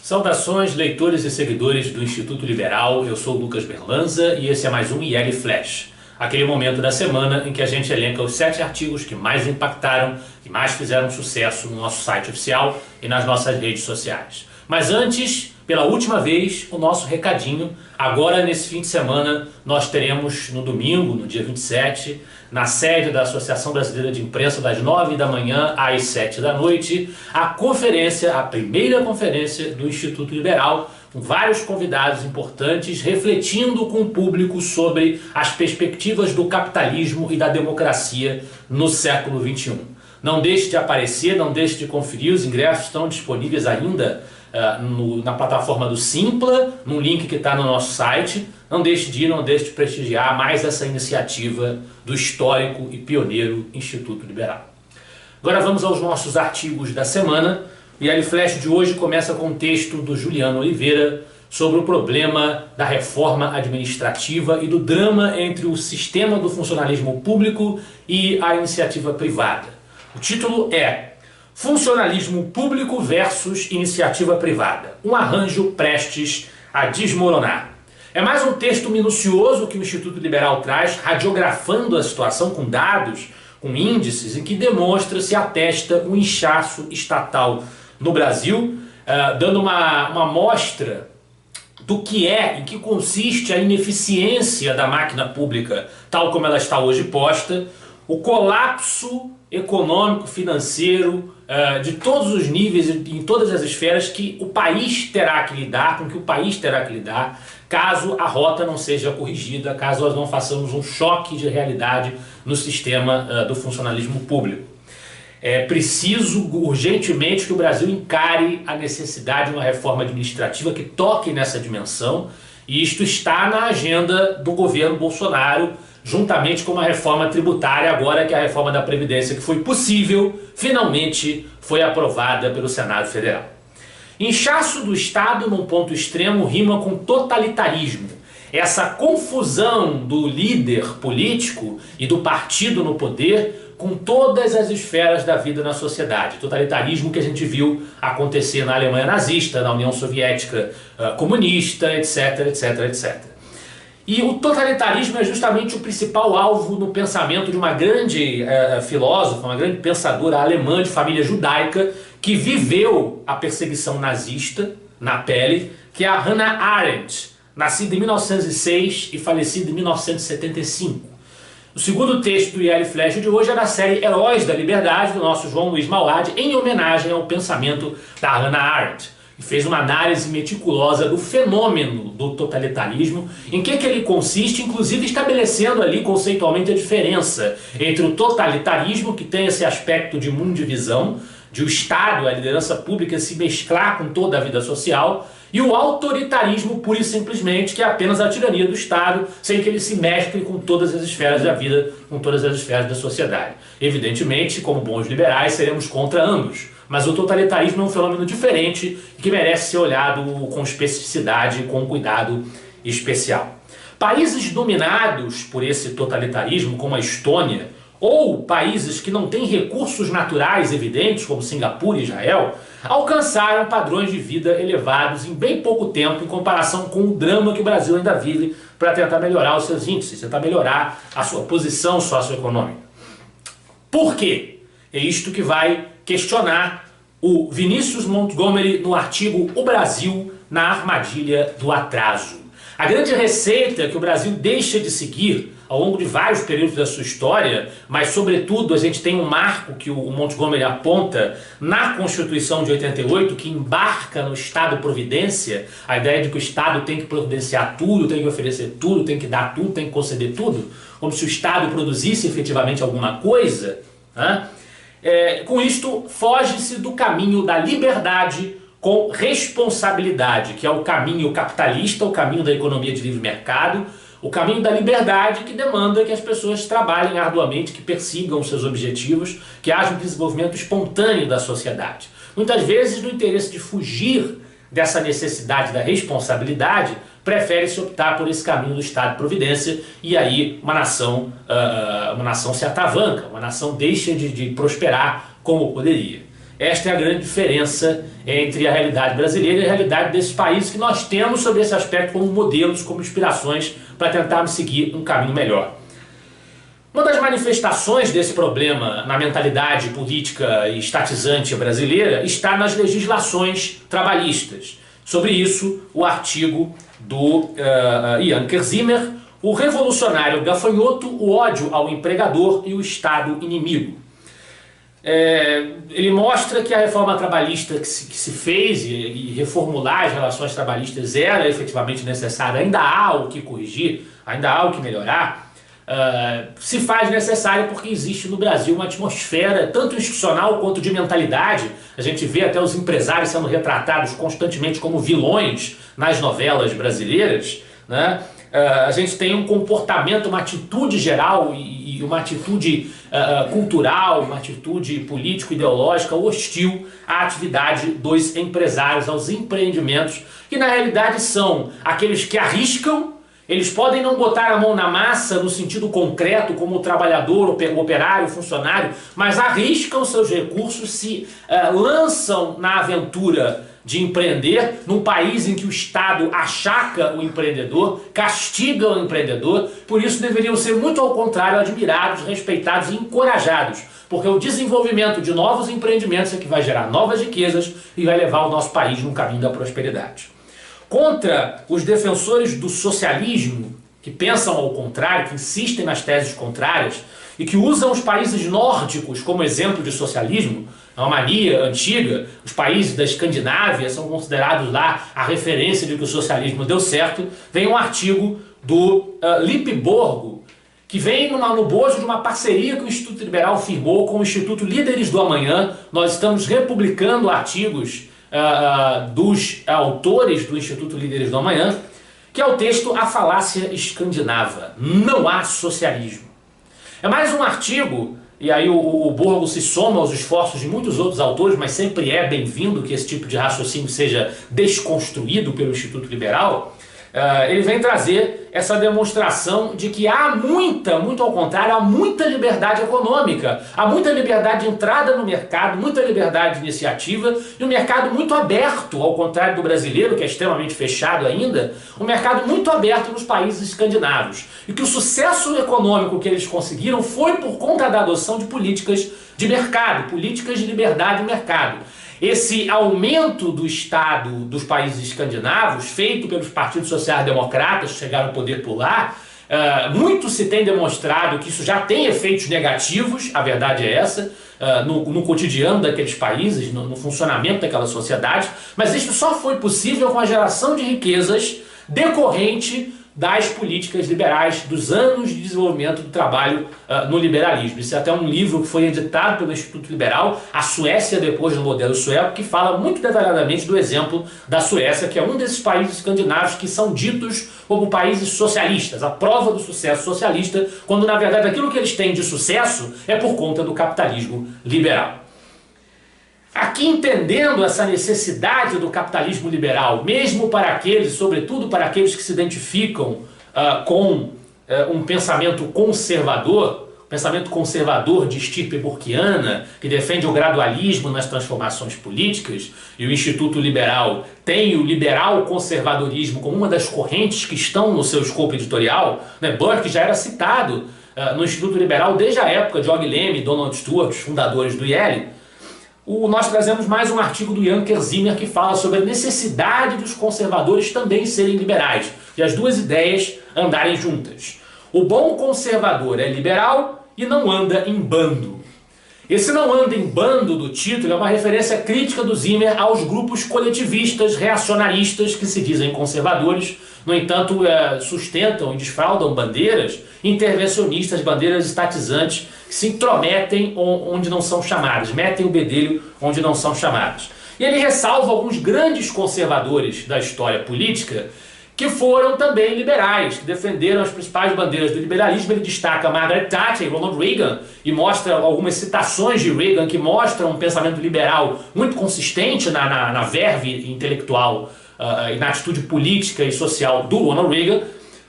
Saudações, leitores e seguidores do Instituto Liberal. Eu sou o Lucas Berlanza e esse é mais um IL Flash, aquele momento da semana em que a gente elenca os 7 artigos que mais impactaram, que mais fizeram sucesso no nosso site oficial e nas nossas redes sociais. Mas antes, pela última vez, o nosso recadinho. Agora, nesse fim de semana, nós teremos no domingo, no dia 27, na sede da Associação Brasileira de Imprensa, das 9 da manhã às 7 da noite, a conferência, a primeira conferência do Instituto Liberal, com vários convidados importantes, refletindo com o público sobre as perspectivas do capitalismo e da democracia no século XXI. Não deixe de aparecer, não deixe de conferir, os ingressos estão disponíveis ainda na plataforma do Simpla, num link que está no nosso site. Não deixe de ir, não deixe de prestigiar mais essa iniciativa do histórico e pioneiro Instituto Liberal. Agora vamos aos nossos artigos da semana. O IL Flash de hoje começa com um texto do Juliano Oliveira sobre o problema da reforma administrativa e do drama entre o sistema do funcionalismo público e a iniciativa privada. O título é Funcionalismo Público versus Iniciativa Privada, um arranjo prestes a desmoronar. É mais um texto minucioso que o Instituto Liberal traz, radiografando a situação com dados, com índices, em que demonstra, se atesta um inchaço estatal no Brasil, dando uma amostra do que é, em que consiste a ineficiência da máquina pública, tal como ela está hoje posta, o colapso econômico, financeiro, de todos os níveis, em todas as esferas, que o país terá que lidar, com que o país terá que lidar, caso a rota não seja corrigida, caso nós não façamos um choque de realidade no sistema do funcionalismo público. É preciso urgentemente que o Brasil encare a necessidade de uma reforma administrativa que toque nessa dimensão, e isto está na agenda do governo Bolsonaro, juntamente com uma reforma tributária, agora que a reforma da Previdência, que foi possível, finalmente foi aprovada pelo Senado Federal. Inchaço do Estado num ponto extremo rima com totalitarismo. Essa confusão do líder político e do partido no poder com todas as esferas da vida na sociedade. Totalitarismo que a gente viu acontecer na Alemanha nazista, na União Soviética comunista, etc, etc, etc. E o totalitarismo é justamente o principal alvo no pensamento de uma grande filósofa, uma grande pensadora alemã de família judaica, que viveu a perseguição nazista na pele, que é a Hannah Arendt, nascida em 1906 e falecida em 1975. O segundo texto do IL Flash de hoje é da série Heróis da Liberdade, do nosso João Luiz Mauad, em homenagem ao pensamento da Hannah Arendt, e fez uma análise meticulosa do fenômeno do totalitarismo, em que ele consiste, inclusive estabelecendo ali conceitualmente a diferença entre o totalitarismo, que tem esse aspecto de mundivisão, de o Estado, a liderança pública se mesclar com toda a vida social, e o autoritarismo pura e simplesmente, que é apenas a tirania do Estado, sem que ele se mescle com todas as esferas da vida, com todas as esferas da sociedade. Evidentemente, como bons liberais, seremos contra ambos. Mas o totalitarismo é um fenômeno diferente e que merece ser olhado com especificidade, com cuidado especial. Países dominados por esse totalitarismo, como a Estônia, ou países que não têm recursos naturais evidentes, como Singapura e Israel, alcançaram padrões de vida elevados em bem pouco tempo em comparação com o drama que o Brasil ainda vive para tentar melhorar os seus índices, tentar melhorar a sua posição socioeconômica. Por quê? É isto que vai questionar o Vinícius Montgomery no artigo O Brasil na Armadilha do Atraso. A grande receita que o Brasil deixa de seguir ao longo de vários períodos da sua história, mas sobretudo a gente tem um marco que o Montgomery aponta na Constituição de 88, que embarca no Estado-providência, a ideia de que o Estado tem que providenciar tudo, tem que oferecer tudo, tem que dar tudo, tem que conceder tudo, como se o Estado produzisse efetivamente alguma coisa, né? Com isto, foge-se do caminho da liberdade com responsabilidade, que é o caminho capitalista, o caminho da economia de livre mercado, o caminho da liberdade que demanda que as pessoas trabalhem arduamente, que persigam seus objetivos, que haja um desenvolvimento espontâneo da sociedade. Muitas vezes, no interesse de fugir dessa necessidade da responsabilidade, prefere-se optar por esse caminho do Estado-providência, e aí uma nação se atavanca, uma nação deixa de prosperar como poderia. Esta é a grande diferença entre a realidade brasileira e a realidade desses países que nós temos sobre esse aspecto como modelos, como inspirações para tentarmos seguir um caminho melhor. Uma das manifestações desse problema na mentalidade política e estatizante brasileira está nas legislações trabalhistas. Sobre isso, o artigo do Ian Kerzimer, O Revolucionário Gafanhoto, o ódio ao empregador e o Estado inimigo. Ele mostra que a reforma trabalhista que se fez e reformular as relações trabalhistas era efetivamente necessária, ainda há o que corrigir, ainda há o que melhorar, se faz necessário porque existe no Brasil uma atmosfera tanto institucional quanto de mentalidade. A gente vê até os empresários sendo retratados constantemente como vilões nas novelas brasileiras, né? A gente tem um comportamento, uma atitude geral e uma atitude cultural, uma atitude político-ideológica hostil à atividade dos empresários, aos empreendimentos, que na realidade são aqueles que arriscam. Eles podem não botar a mão na massa no sentido concreto, como o trabalhador, o operário, o funcionário, mas arriscam seus recursos, se lançam na aventura de empreender num país em que o Estado achaca o empreendedor, castiga o empreendedor. Por isso deveriam ser, muito ao contrário, admirados, respeitados e encorajados, porque o desenvolvimento de novos empreendimentos é que vai gerar novas riquezas e vai levar o nosso país no caminho da prosperidade. Contra os defensores do socialismo, que pensam ao contrário, que insistem nas teses contrárias e que usam os países nórdicos como exemplo de socialismo, é uma mania antiga. Os países da Escandinávia são considerados lá a referência de que o socialismo deu certo. Vem um artigo do Lippe Borgo, que vem no bojo de uma parceria que o Instituto Liberal firmou com o Instituto Líderes do Amanhã. Nós estamos republicando artigos dos autores do Instituto Líderes do Amanhã, que é o texto A Falácia Escandinava. Não há socialismo. É mais um artigo, e aí o Borgo se soma aos esforços de muitos outros autores, mas sempre é bem-vindo que esse tipo de raciocínio seja desconstruído pelo Instituto Liberal. Ele vem trazer essa demonstração de que há muito ao contrário, há muita liberdade econômica, há muita liberdade de entrada no mercado, muita liberdade de iniciativa e um mercado muito aberto, ao contrário do brasileiro, que é extremamente fechado ainda, um mercado muito aberto nos países escandinavos. E que o sucesso econômico que eles conseguiram foi por conta da adoção de políticas de mercado, políticas de liberdade de mercado. Esse aumento do Estado dos países escandinavos, feito pelos partidos sociais-democratas que chegaram ao poder por lá, muito se tem demonstrado que isso já tem efeitos negativos, a verdade é essa, no cotidiano daqueles países, no funcionamento daquela sociedade, mas isso só foi possível com a geração de riquezas decorrente das políticas liberais, dos anos de desenvolvimento do trabalho no liberalismo. Isso é até um livro que foi editado pelo Instituto Liberal, A Suécia depois do modelo sueco, que fala muito detalhadamente do exemplo da Suécia, que é um desses países escandinavos que são ditos como países socialistas, a prova do sucesso socialista, quando na verdade aquilo que eles têm de sucesso é por conta do capitalismo liberal. Aqui, entendendo essa necessidade do capitalismo liberal, mesmo para aqueles, sobretudo para aqueles que se identificam com um pensamento conservador de estirpe burkeana, que defende o gradualismo nas transformações políticas, e o Instituto Liberal tem o liberal conservadorismo como uma das correntes que estão no seu escopo editorial, né? Burke já era citado no Instituto Liberal desde a época de Og Lemme e Donald Stewart, os fundadores do IEL. Nós trazemos mais um artigo do Ian Kerzimer que fala sobre a necessidade dos conservadores também serem liberais e as duas ideias andarem juntas. O bom conservador é liberal e não anda em bando. Esse não anda em bando do título é uma referência crítica do Zimmer aos grupos coletivistas reacionaristas que se dizem conservadores, no entanto sustentam e desfraldam bandeiras intervencionistas, bandeiras estatizantes, que se intrometem onde não são chamadas, metem o bedelho onde não são chamadas. E ele ressalva alguns grandes conservadores da história política que foram também liberais, que defenderam as principais bandeiras do liberalismo. Ele destaca Margaret Thatcher e Ronald Reagan e mostra algumas citações de Reagan que mostram um pensamento liberal muito consistente na verve intelectual e na atitude política e social do Ronald Reagan.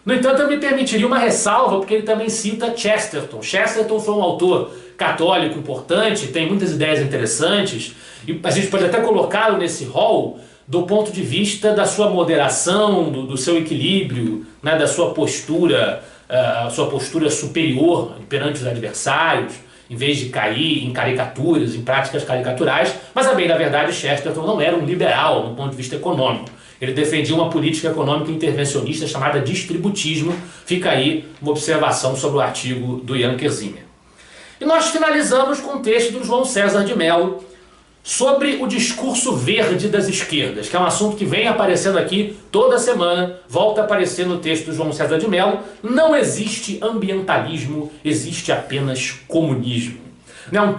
No entanto, eu me permitiria uma ressalva, porque ele também cita Chesterton. Chesterton foi um autor católico importante, tem muitas ideias interessantes, e a gente pode até colocá-lo nesse rol do ponto de vista da sua moderação, do seu equilíbrio, né, da sua postura, a sua postura superior perante os adversários, em vez de cair em caricaturas, em práticas caricaturais. Mas, a bem da verdade, Chesterton não era um liberal no ponto de vista econômico. Ele defendia uma política econômica intervencionista chamada distributismo. Fica aí uma observação sobre o artigo do Ian Kersimer. E nós finalizamos com o texto do João César de Mello sobre o discurso verde das esquerdas, que é um assunto que vem aparecendo aqui toda semana, volta a aparecer no texto do João César de Mello. Não existe ambientalismo, existe apenas comunismo.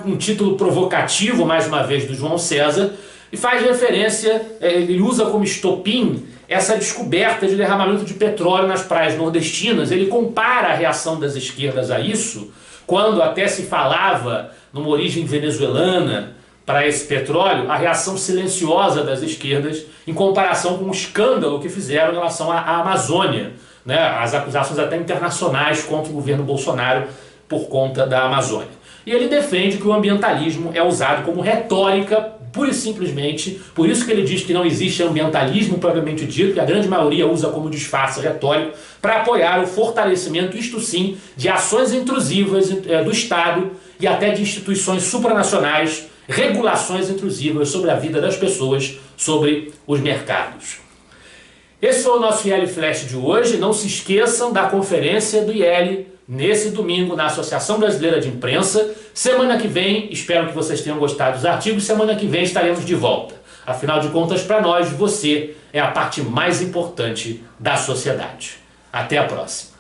Um título provocativo, mais uma vez, do João César, e faz referência, ele usa como estopim essa descoberta de derramamento de petróleo nas praias nordestinas. Ele compara a reação das esquerdas a isso, quando até se falava numa origem venezuelana para esse petróleo, a reação silenciosa das esquerdas em comparação com o escândalo que fizeram em relação à Amazônia, né? As acusações até internacionais contra o governo Bolsonaro por conta da Amazônia. E ele defende que o ambientalismo é usado como retórica, pura e simplesmente, por isso que ele diz que não existe ambientalismo propriamente dito, que a grande maioria usa como disfarce retórico, para apoiar o fortalecimento, isto sim, de ações intrusivas do Estado e até de instituições supranacionais, regulações intrusivas sobre a vida das pessoas, sobre os mercados. Esse foi o nosso IL Flash de hoje. Não se esqueçam da conferência do IL nesse domingo na Associação Brasileira de Imprensa. Semana que vem, espero que vocês tenham gostado dos artigos, semana que vem estaremos de volta. Afinal de contas, para nós, você é a parte mais importante da sociedade. Até a próxima.